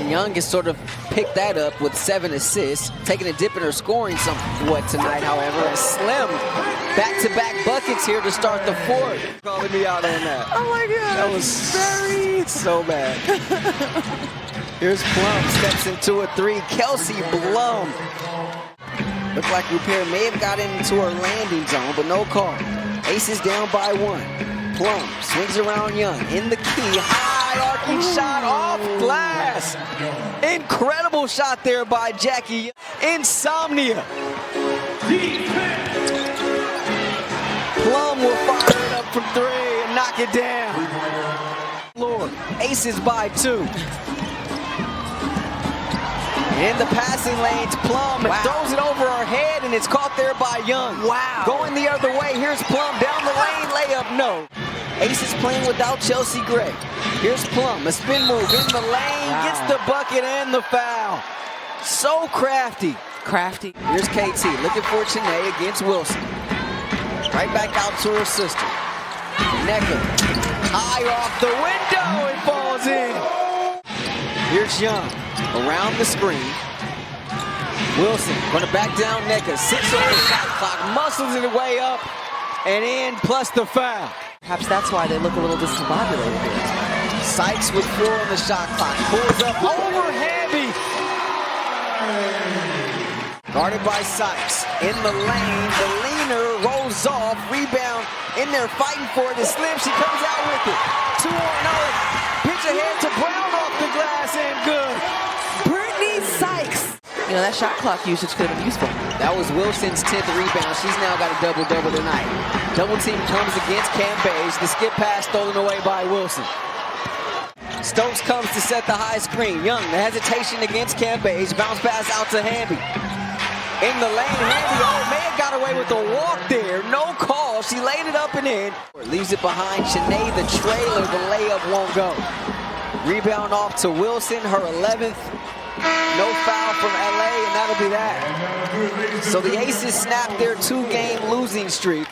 And Young has sort of picked that up with 7 assists, taking a dip in her scoring somewhat tonight, however, as Slim back-to-back buckets here to start the fourth. Calling me out on that. Oh my God. That was so bad. Here's Plum, steps into a three. Kelsey Blum. Looked like Rupert may have got into her landing zone, but no call. Aces down by 1. Plum swings around Young in the key. High arcing shot off glass. Incredible shot there by Jackie. Insomnia. Plum will fire it up from 3 and knock it down. Lord, Aces by 2. In the passing lanes, Plum throws it over her head, and it's caught there by Young. Wow. Going the other way, here's Plum down the lane, layup, no. Aces playing without Chelsea Gray. Here's Plum, a spin move in the lane, gets the bucket and the foul. So crafty. Crafty. Here's KT looking for Chiney against Wilson. Right back out to her sister. Nneka, high off the window, it falls in. Here's Young, around the screen. Wilson gonna back down Nneka, 6 on the shot clock, muscles it way up and in, plus the foul. Perhaps that's why they look a little discombobulated here. Sykes with 4 on the shot clock, pulls up over Hamby. Guarded by Sykes, in the lane, the leaner rolls off, rebound, in there fighting for it is Slim, she comes out with it. 2 on 0, pitch ahead to Brown off the glass and good. Brittany Sykes. You know, that shot clock usage could have been useful. That was Wilson's 10th rebound. She's now got a double-double tonight. Double team comes against Cam Beige. The skip pass stolen away by Wilson. Stokes comes to set the high screen. Young, the hesitation against Cam Beige. Bounce pass out to Hamby. In the lane, Hamby, may have got away with a walk there. No call. She laid it up and in. Leaves it behind Chiney, the trailer. The layup won't go. Rebound off to Wilson, her 11th. No foul from LA, and that'll be that. So the Aces snap their 2-game losing streak.